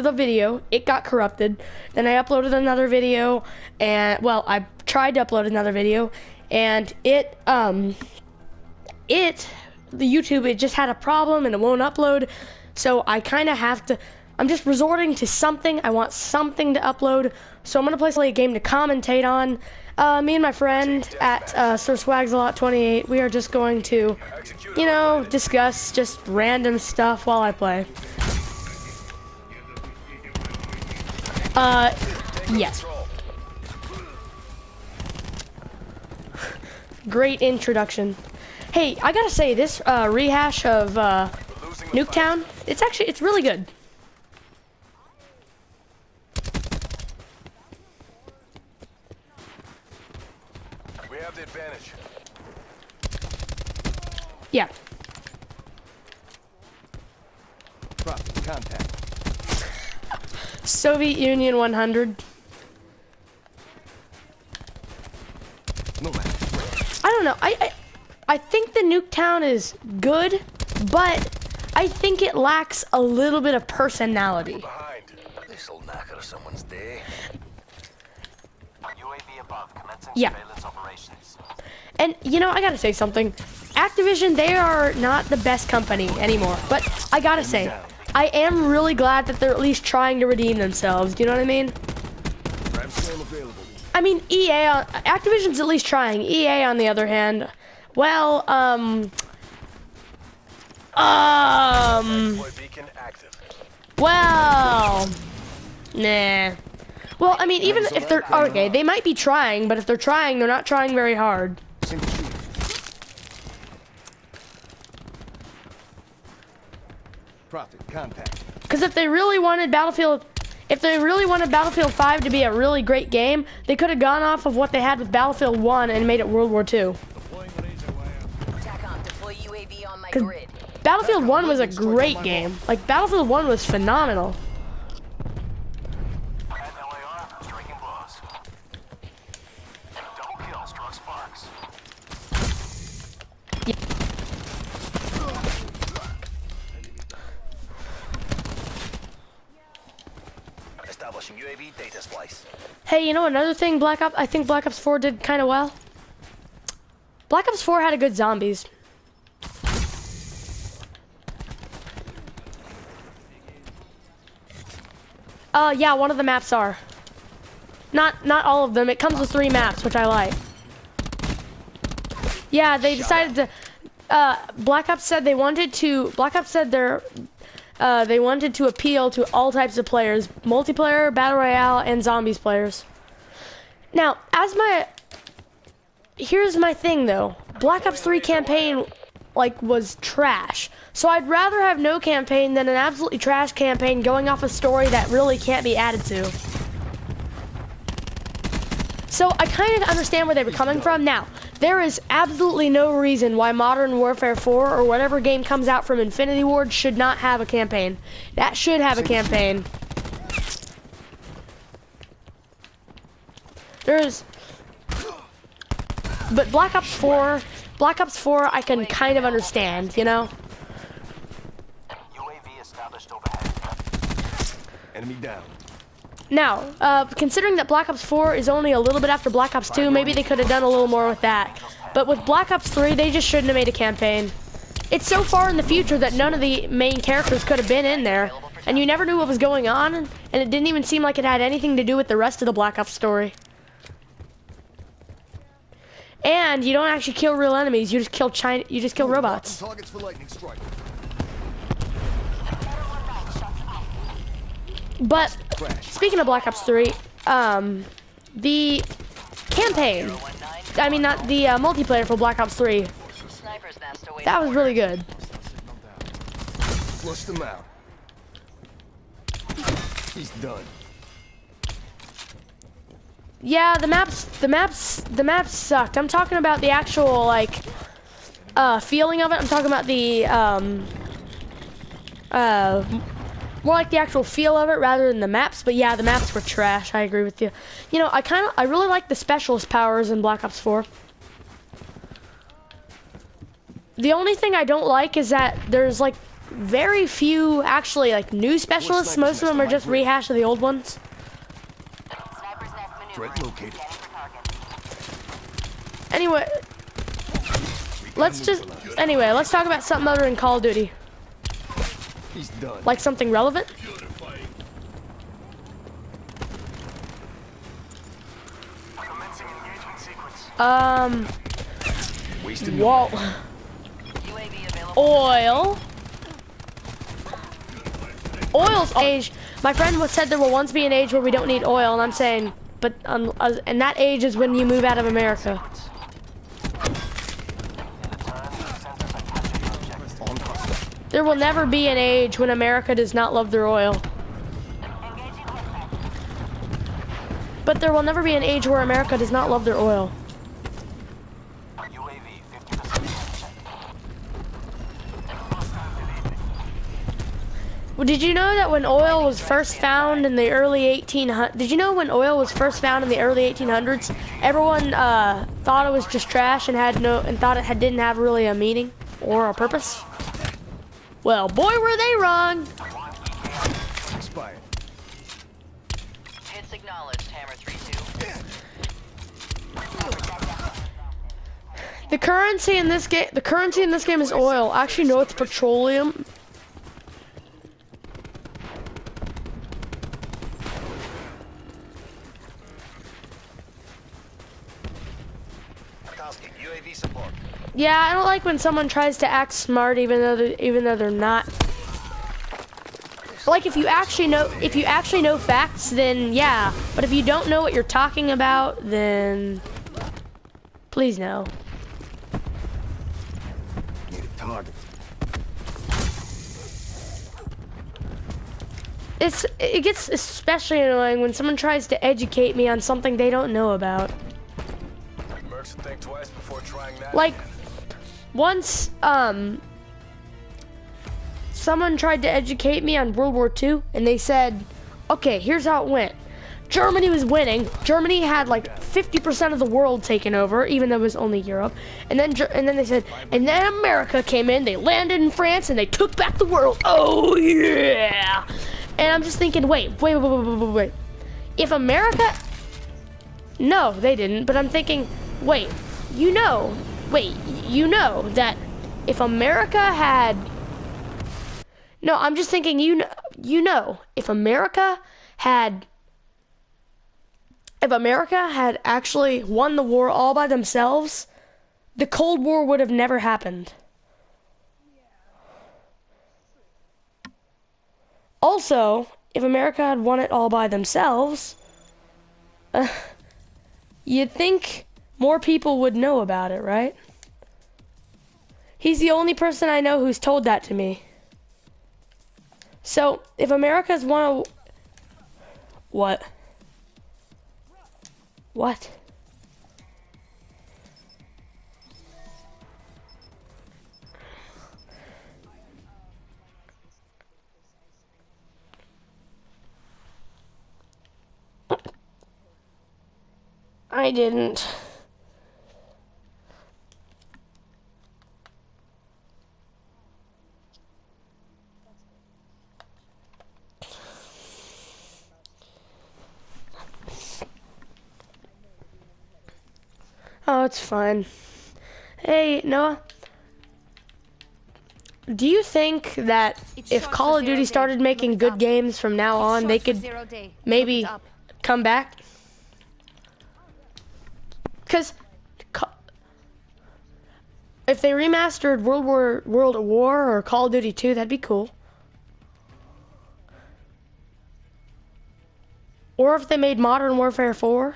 the video, it got corrupted. Then I uploaded another video, and well, I tried to upload another video, and the YouTube, it just had a problem and it won't upload. So I kind of have to, I'm just resorting to something. I want something to upload. So I'm gonna play a game to commentate on. Me and my friend at Sir Swagsalot28, we are just going to, you know, discuss just random stuff while I play. Yes. Great introduction. Hey, I gotta say, this rehash of Nuketown, it's really good. We have the advantage. Yeah. Contact. Soviet Union 100. No man. I don't know. I think the Nuketown is good, but I think it lacks a little bit of personality. Behind. This'll knacker someone's day. UAV above, commencing Yeah. surveillance operations. And, you know, I gotta say something. Activision, they are not the best company anymore. But I gotta say, I am really glad that they're at least trying to redeem themselves. Do you know what I mean? Grab slam available. I mean, Activision's at least trying. EA, on the other hand, well, Deploy beacon active. well, nah. Well, I mean, even if they're, okay, they might be trying, but if they're trying, they're not trying very hard. Single shooter. Profit. Contact. Because if they really wanted Battlefield 5 to be a really great game, they could have gone off of what they had with Battlefield 1 and made it World War II. Because Battlefield 1 was a great game. Like, Battlefield 1 was phenomenal. At LAR, striking blows. Double kill, struck sparks. Establishing UAV data splice. Hey, you know another thing I think Black Ops 4 did kind of well? Black Ops 4 had a good zombies. Yeah, one of the maps are. Not all of them. It comes with 3 maps, which I like. Yeah, they decided to, Black Ops said they wanted to appeal to all types of players, multiplayer, battle royale, and zombies players. Now, here's my thing though. Black Ops 3 campaign, like, was trash. So I'd rather have no campaign than an absolutely trash campaign going off a story that really can't be added to. So I kind of understand where they were coming from. Now, there is absolutely no reason why Modern Warfare 4 or whatever game comes out from Infinity Ward should not have a campaign. That should have a campaign. But Black Ops 4 I can kind of understand, you know? UAV established overhead. Enemy down. Now, considering that Black Ops 4 is only a little bit after Black Ops 2, maybe they could have done a little more with that. But with Black Ops 3, they just shouldn't have made a campaign. It's so far in the future that none of the main characters could have been in there, and you never knew what was going on, and it didn't even seem like it had anything to do with the rest of the Black Ops story. And you don't actually kill real enemies, you just kill robots. Targets for lightning strike. But speaking of Black Ops 3, the campaign, I mean not the multiplayer for Black Ops 3, that was really good. Flush them out. He's done. Yeah, the maps sucked. I'm talking about the actual, like, feeling of it. I'm talking about the, more like the actual feel of it rather than the maps. But yeah, the maps were trash. I agree with you. You know, I really like the specialist powers in Black Ops 4. The only thing I don't like is that there's like very few actually like new specialists. Most of them are just rehash of the old ones. Sniper's nest Threat maneuvering. located. Scanning for target. Anyway, let's talk about something other than Call of Duty, He's done. like something relevant. Commencing engagement sequence. Wasting Whoa. UAV available. Oil. Oil's age. My friend said there will once be an age where we don't need oil, and I'm saying, but and that age is when you move out of America. There will never be an age when America does not love their oil. But there will never be an age where America does not love their oil. UAV 50%. Well, did you know that when oil was first found in the early 1800s? Did you know when oil was first found in the early 1800s? Everyone thought it was just trash and thought it didn't have really a meaning or a purpose. Well, boy, were they wrong. expired. Hits acknowledged, Hammer 3-2. The currency in this game is oil. Actually, no, it's petroleum. Tasking UAV support. Yeah, I don't like when someone tries to act smart even though they're not. Like if you actually know facts, then yeah. But if you don't know what you're talking about, then please no. Need a target. It gets especially annoying when someone tries to educate me on something they don't know about. Mercs think twice before trying that. Like once someone tried to educate me on World War II and they said, okay, here's how it went. Germany was winning. Germany had like 50% of the world taken over, even though it was only Europe. And then they said, and then America came in, they landed in France and they took back the world. Oh yeah. And I'm just thinking, wait. If America, no, they didn't, but I'm thinking, you know that if America had, no, I'm just thinking, if America had actually won the war all by themselves, the Cold War would have never happened. Also, if America had won it all by themselves, you'd think more people would know about it, right? He's the only person I know who's told that to me. So, if America's won what? What? I didn't. Oh, it's fine. Hey, Noah. Do you think that if Call of Duty started making good games from now on, they could maybe come back? Because if they remastered World at War or Call of Duty 2, that'd be cool. Or if they made Modern Warfare 4.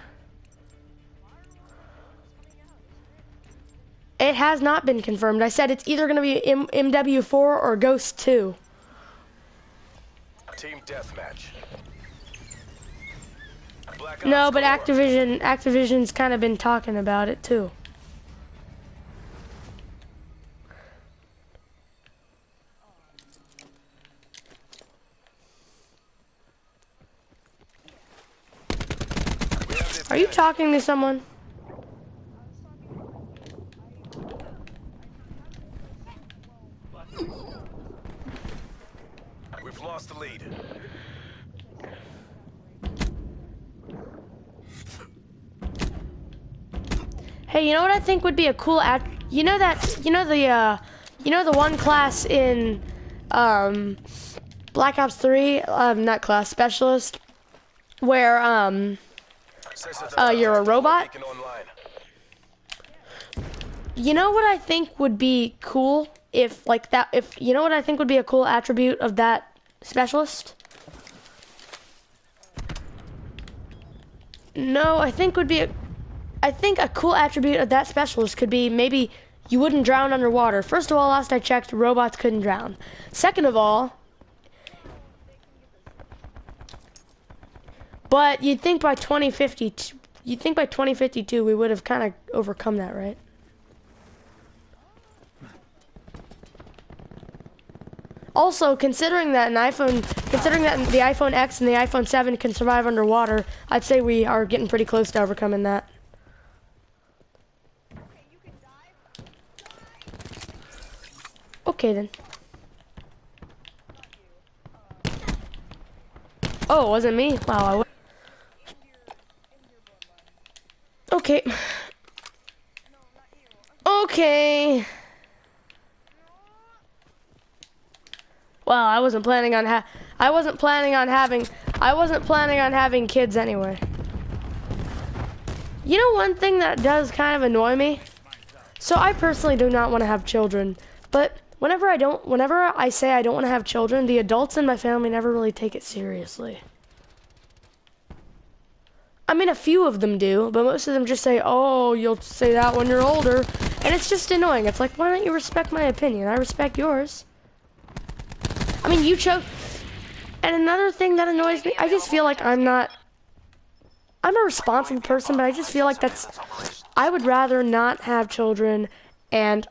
It has not been confirmed. I said it's either going to be MW4 or Ghost 2. Team deathmatch. No, but Activision's kind of been talking about it too. Are you talking to someone? Hey, you know what I think would be a cool you know the one class in Black Ops 3, not class, specialist, where you're a robot? Beacon online. You know what I think would be cool if you know what I think would be a cool attribute of that specialist? No, I think a cool attribute of that specialist could be maybe you wouldn't drown underwater. First of all, last I checked, robots couldn't drown. Second of all, but you'd think by 2052 we would have kind of overcome that, right? Also, considering that the iPhone X and the iPhone 7 can survive underwater, I'd say we are getting pretty close to overcoming that. Okay then. Oh, it wasn't me? Wow, okay. Okay. Well, I wasn't planning on having kids anyway. You know one thing that does kind of annoy me? So I personally do not want to have children, but whenever I say I don't want to have children, the adults in my family never really take it seriously. I mean, a few of them do, but most of them just say, "Oh, you'll say that when you're older," and it's just annoying. It's like, why don't you respect my opinion? I respect yours. I mean, you chose. And another thing that annoys me, I just feel like I'm a responsible person, but I just feel like I would rather not have children. And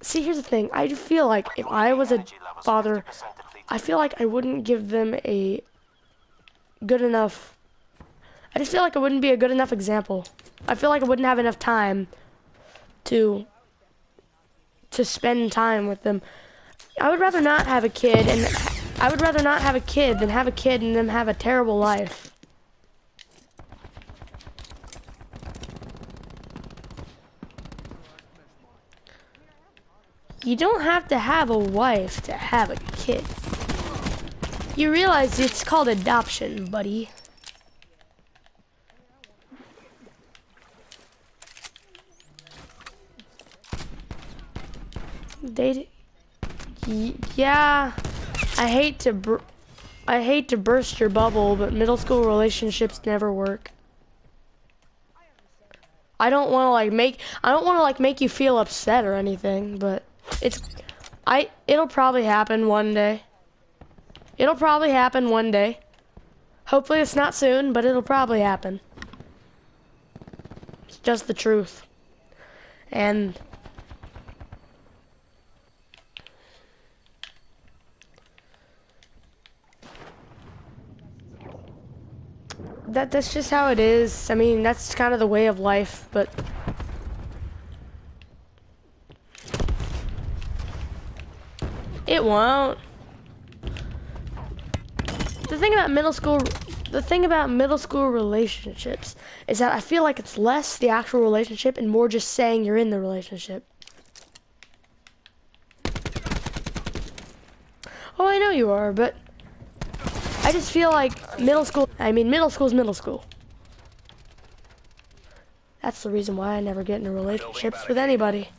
see, here's the thing. I feel like if I was a father, I feel like I wouldn't give them a good enough. I just feel like I wouldn't be a good enough example. I feel like I wouldn't have enough time to spend time with them. I would rather not have a kid, and I would rather not have a kid than have a kid and them have a terrible life. You don't have to have a wife to have a kid. You realize it's called adoption, buddy. Yeah, I hate to burst your bubble, but middle school relationships never work. I don't want to make you feel upset or anything, but it'll probably happen one day. It'll probably happen one day. Hopefully it's not soon, but it'll probably happen. It's just the truth. And that's just how it is. I mean, that's kind of the way of life, but it won't. The thing about middle school relationships is that I feel like it's less the actual relationship and more just saying you're in the relationship. Oh, I know you are, but I just feel like middle school's middle school. That's the reason why I never get into relationships with anybody.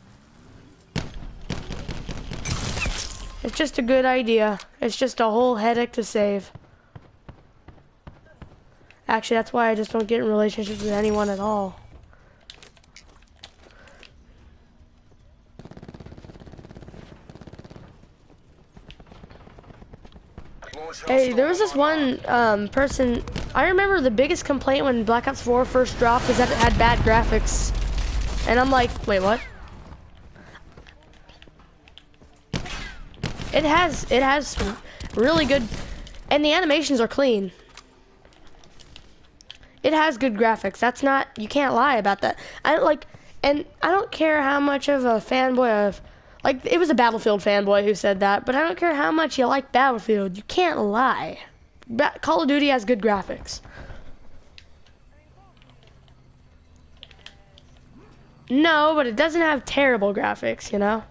It's just a good idea. It's just a whole headache to save. Actually, that's why I just don't get in relationships with anyone at all. Hey, there was this one person. I remember the biggest complaint when Black Ops 4 first dropped is that it had bad graphics. And I'm like, wait, what? It has really good, and the animations are clean. It has good graphics. That's not, you can't lie about that. I don't care how much of a fanboy of, like, it was a Battlefield fanboy who said that, but I don't care how much you like Battlefield. You can't lie. Call of Duty has good graphics. No, but it doesn't have terrible graphics, you know?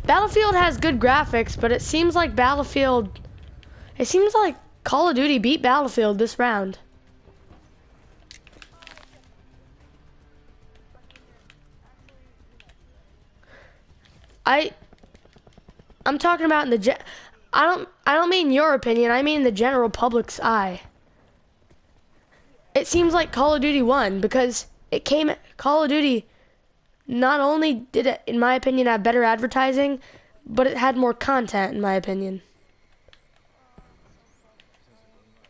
Battlefield has good graphics, but it seems like Call of Duty beat Battlefield this round. I'm talking about in the I don't mean your opinion, I mean the general public's eye. It seems like Call of Duty won because Call of Duty not only did it, in my opinion, have better advertising, but it had more content, in my opinion.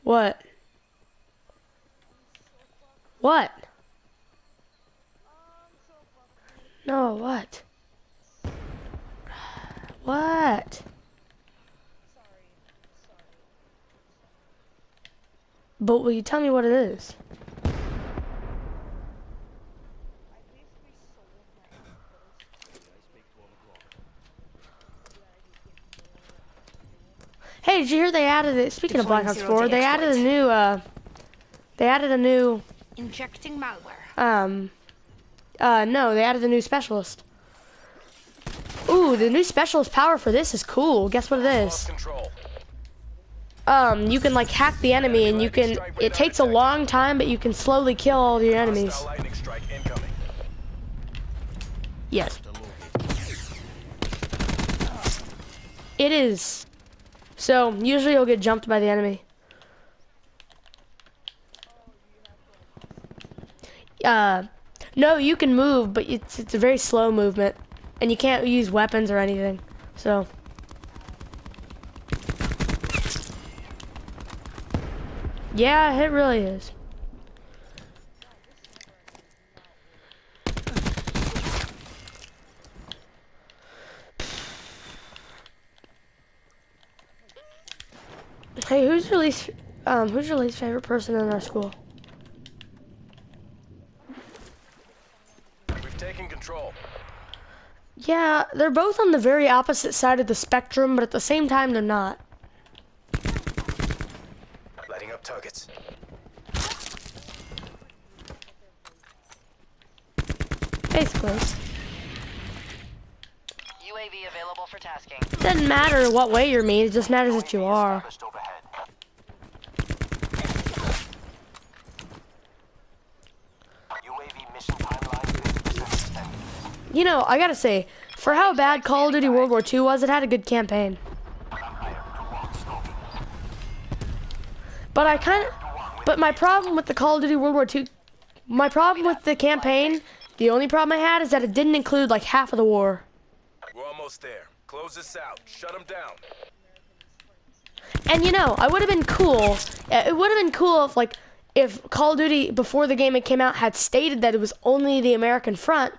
What? What? No, what? What? But will you tell me what it is? Hey, did you hear they added it? Speaking of Black Ops 4, they added a new Injecting malware. no, they added a new specialist. Ooh, the new specialist power for this is cool. Guess what it is? You can like hack the enemy and it takes a long time, but you can slowly kill all your enemies. Yes. It is. So, usually you'll get jumped by the enemy. No, you can move, but it's a very slow movement. And you can't use weapons or anything. So. Yeah, it really is. Hey, who's your least favorite person in our school? We've taken control. Yeah, they're both on the very opposite side of the spectrum, but at the same time, they're not. Lighting up targets. Basically. UAV available for tasking. Doesn't matter what way you're mean, it just matters that you are. Established overhead. UAV mission timeline 50% extended. You know, I gotta say, for how bad Call of Duty World War II was, it had a good campaign. But my problem with the Call of Duty World War II, my problem with the campaign, the only problem I had is that it didn't include like half of the war. We're almost there. Close this out. Shut them down. And you know, I would have been cool. It would have been cool if Call of Duty before the game came out had stated that it was only the American front,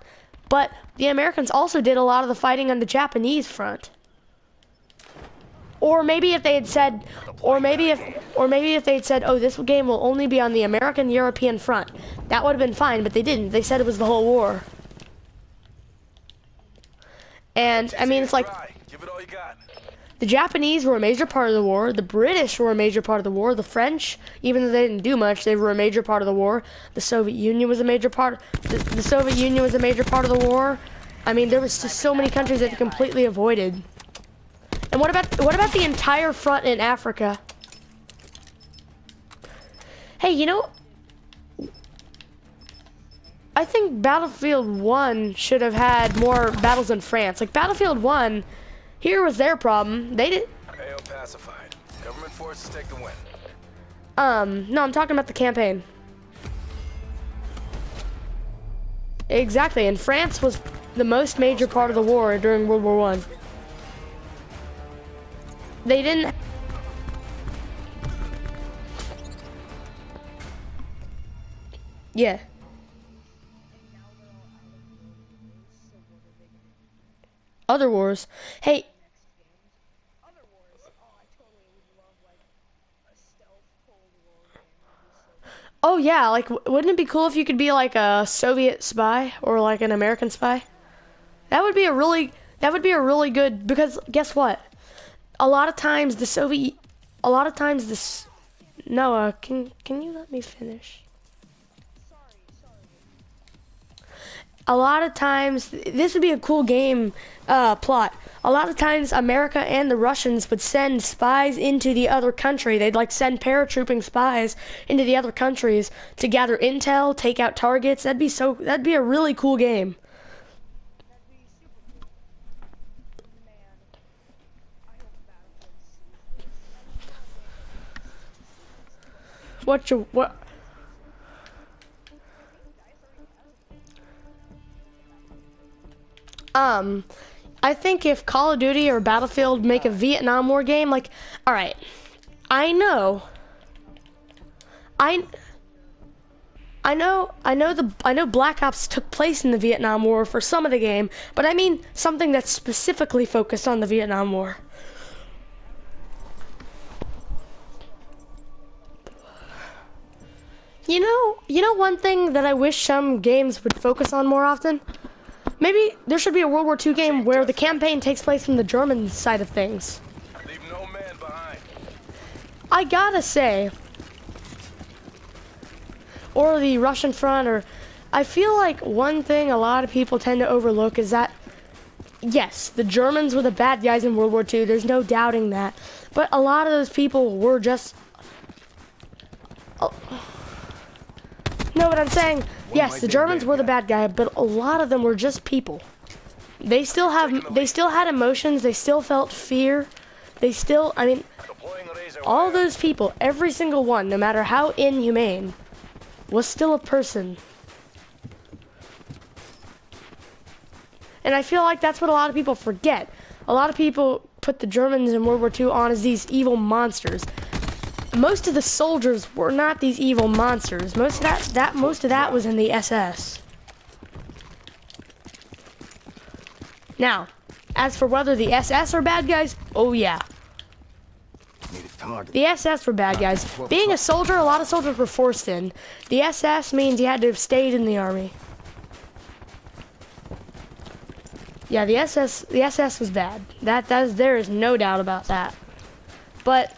but the Americans also did a lot of the fighting on the Japanese front. Or maybe if they had said, or maybe if they had said, oh, this game will only be on the American European front, that would have been fine. But they didn't. They said it was the whole war. And I mean, it's like Give it all you got. the Japanese were a major part of the war. The British were a major part of the war. The French, even though they didn't do much, they were a major part of the war. The Soviet Union was a major part. The Soviet Union was a major part of the war. I mean, there was just so many countries that they completely avoided. And what about the entire front in Africa? Hey, you know, I think Battlefield 1 should have had more battles in France. Like Battlefield 1, here was their problem. They did. AO pacified. Government forces take the win. No, I'm talking about the campaign. Exactly, and France was the most major part of the war during World War I. They didn't. Yeah. Other wars. Hey. Oh yeah, like wouldn't it be cool if you could be like a Soviet spy or like an American spy? That would be a really good, because guess what? A lot of times Noah, can you let me finish? a lot of times, this would be a cool game plot. A lot of times, America and the Russians would send spies into the other country. They'd like send paratrooping spies into the other countries to gather intel, take out targets. That'd be a really cool game. What? I think if Call of Duty or Battlefield make a Vietnam War game, like, all right, I know Black Ops took place in the Vietnam War for some of the game, but I mean something that's specifically focused on the Vietnam War. You know one thing that I wish some games would focus on more often? Maybe there should be a World War II game where the campaign takes place from the German side of things. Leave no man behind. I gotta say, or the Russian front, or I feel like one thing a lot of people tend to overlook is that, yes, the Germans were the bad guys in World War II, there's no doubting that, but a lot of those people were just, know what I'm saying? Yes, the Germans were the bad guy, but a lot of them were just people. They still had emotions, they still felt fear, I mean, all those people, every single one, no matter how inhumane, was still a person. And I feel like that's what a lot of people forget. A lot of people put the Germans in World War II on as these evil monsters. Most of the soldiers were not these evil monsters. Most of that was in the SS. Now, as for whether the SS are bad guys, oh yeah. The SS were bad guys. Being a soldier, a lot of soldiers were forced in. The SS means you had to have stayed in the army. Yeah, the SS was bad. There is no doubt about that. But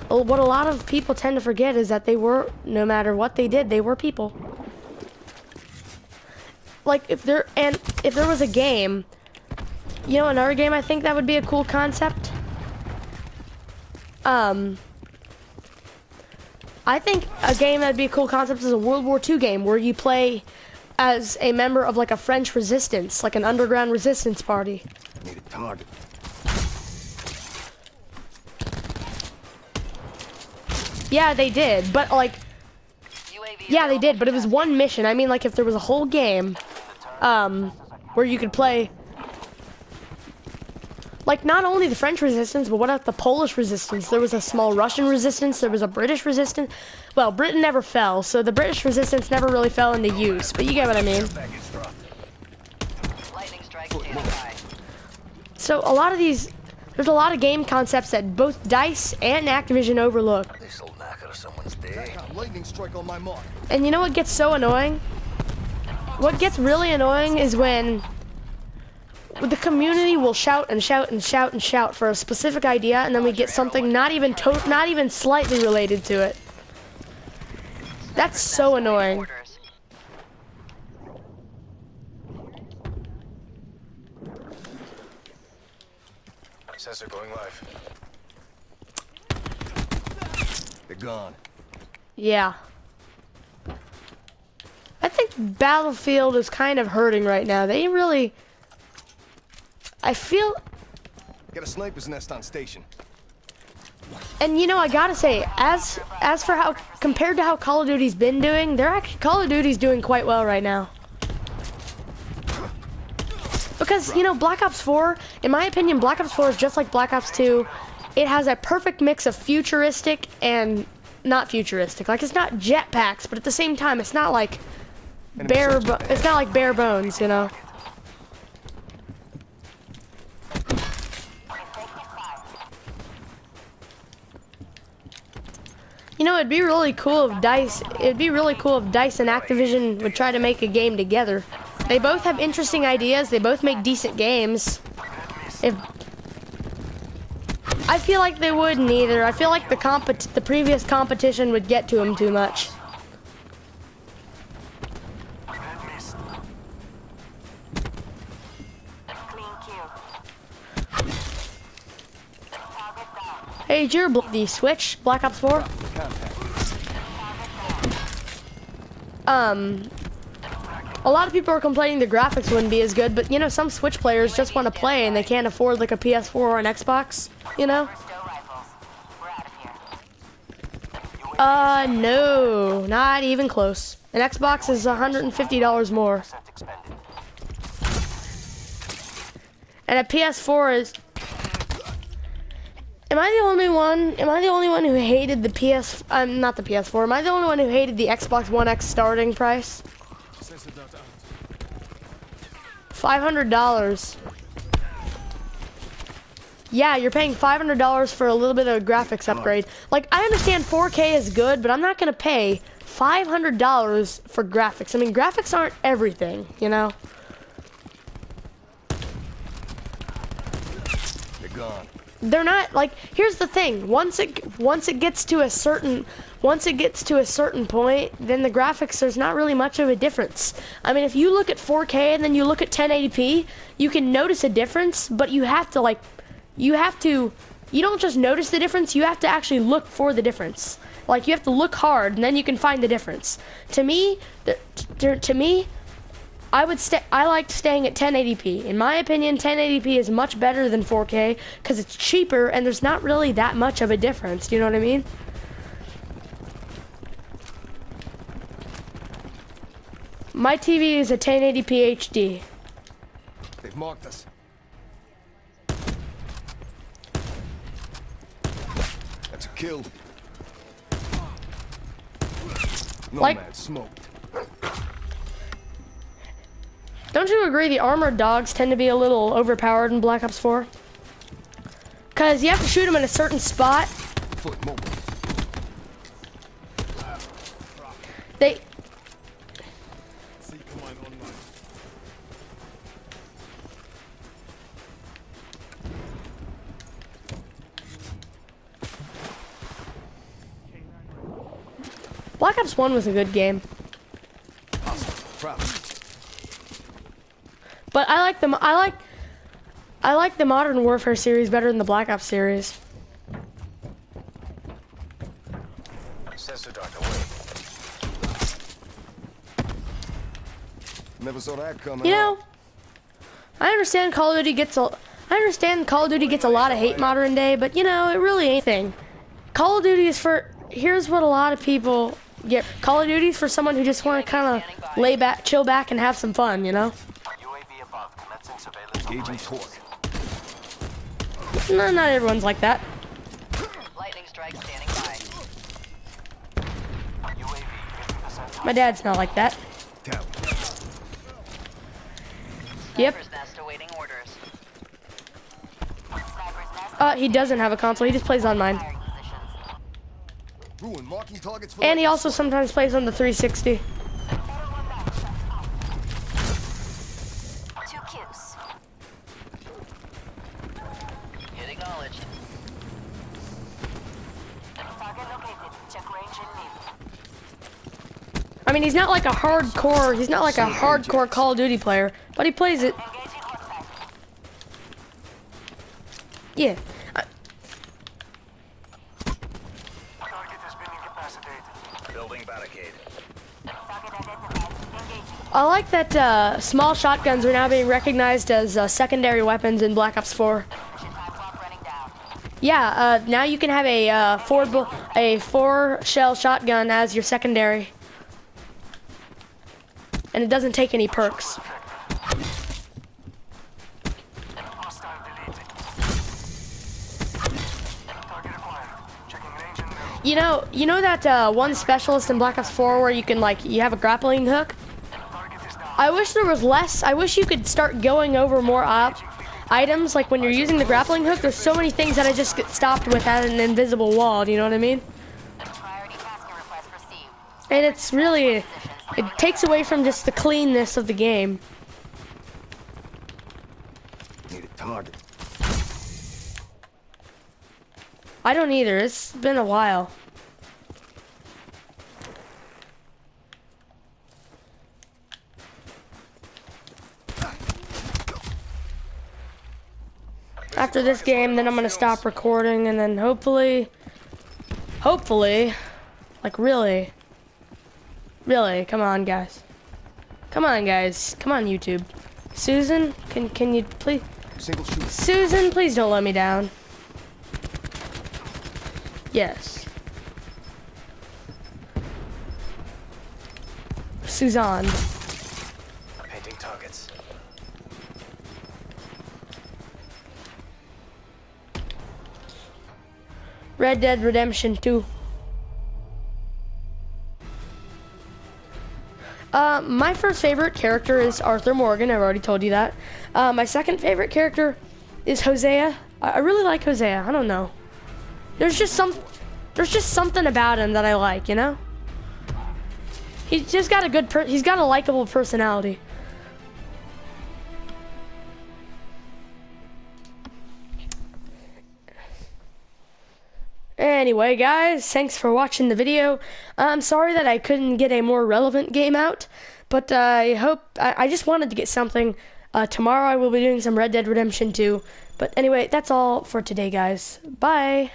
what a lot of people tend to forget is that they were, no matter what they did, they were people. Like if there was a game, you know, another game I think that would be a cool concept. I think a game that'd be a cool concept is a World War II game where you play as a member of like a French resistance, like an underground resistance party. Need a target. Yeah, they did, but like, yeah, they did, but it was one mission. I mean, like, if there was a whole game, where you could play, like, not only the French resistance, but what about the Polish resistance? There was a small Russian resistance, there was a British resistance. Well, Britain never fell, so the British resistance never really fell into use, but you get what I mean. Lightning strike standing by. So a lot of these, there's a lot of game concepts that both DICE and Activision overlook. This'll knock out someone's day. Lightning strike on my mark. And you know what gets so annoying? What gets really annoying is when the community will shout and shout and shout and shout for a specific idea, and then we get something not even slightly related to it. That's so annoying. Sensor going live. They're gone. Yeah. I think Battlefield is kind of hurting right now. They really, I feel, Got a sniper's nest on station. and you know, I gotta say, as for how, compared to how Call of Duty's been doing, Call of Duty's doing quite well right now. Because, you know, Black Ops 4, in my opinion, Black Ops 4 is just like Black Ops 2. It has a perfect mix of futuristic and not futuristic. Like, it's not jetpacks, but at the same time, it's not like bare bones, you know. You know, it'd be really cool if DICE and Activision would try to make a game together. They both have interesting ideas, they both make decent games. I feel like they wouldn't either. I feel like the previous competition would get to them too much. Sage, you're the Switch, Black Ops 4. A lot of people are complaining the graphics wouldn't be as good, but you know, some Switch players just want to play and they can't afford like a PS4 or an Xbox, you know? No, not even close. An Xbox is $150 more. And a PS4 is... Am I the only one who hated the not the PS4. Am I the only one who hated the Xbox One X starting price? $500. Yeah, you're paying $500 for a little bit of a graphics upgrade. Like, I understand 4K is good, but I'm not gonna pay $500 for graphics. I mean, graphics aren't everything, you know? They're gone. They're not, like, here's the thing. Once it gets to a certain point, then the graphics, there's not really much of a difference. I mean, if you look at 4K and then you look at 1080p, you can notice a difference, but you don't just notice the difference, you have to actually look for the difference. Like, you have to look hard and then you can find the difference. To me, I liked staying at 1080p. In my opinion, 1080p is much better than 4K because it's cheaper and there's not really that much of a difference. Do you know what I mean? My TV is a 1080p HD. They've marked us. That's a kill. Nomad smoked. Don't you agree the armored dogs tend to be a little overpowered in Black Ops 4? Because you have to shoot them in a certain spot. Foot mobile. They... Black Ops 1 was a good game. But I like the Modern Warfare series better than the Black Ops series. Sensor doctor, wait. Never saw that coming. You know, I understand Call of Duty gets a lot of hate modern day, but you know, it really ain't anything. Call of Duty is for, here's what a lot of people get. Call of Duty is for someone who just want to kind of lay back, chill back and have some fun, you know? UAV above, commencing surveillance Engaging operations. torque. No, not everyone's like that. Lightning strike standing by. UAV 50% My dad's not like that. Tally. Yep. Sniper's nest awaiting orders. He doesn't have a console. He just plays on mine. Ruin marking targets for And he also sometimes plays on the 360. 2 kills. Hit acknowledged. Target located. Check range and lead. I mean, he's not like a hardcore Call of Duty player, but he plays it. Engaging hostile. Yeah. Target has been incapacitated. Building barricade. Target identified. Engaging. I like that small shotguns are now being recognized as secondary weapons in Black Ops 4. Mission time clock running down. Yeah, now you can have a 4-shell shotgun as your secondary. And it doesn't take any perks. Hostile deleted. Target acquired. Checking range and move. You know that one specialist in Black Ops 4 where you can you have a grappling hook? Target is down. I wish there was less. I wish you could start going over more items. Like when you're using the grappling hook, there's so many things that I just get stopped with at an invisible wall. Do you know what I mean? Priority tasking request received. And it's really, it takes away from just the cleanness of the game. Need a target. I don't either. It's been a while. after this game, then I'm gonna stop recording, and then hopefully, like really, come on guys, come on YouTube. Susan, can you please? Single shoot. Susan, please don't let me down. Yes. Suzanne. Painting targets. Red Dead Redemption 2. My first favorite character is Arthur Morgan. I've already told you that. My second favorite character is Hosea. I really like Hosea. I don't know. There's just something about him that I like, you know? He's just got he's got a likable personality. Anyway, guys, thanks for watching the video. I'm sorry that I couldn't get a more relevant game out, but I just wanted to get something. Tomorrow I will be doing some Red Dead Redemption 2. But anyway, that's all for today, guys. Bye.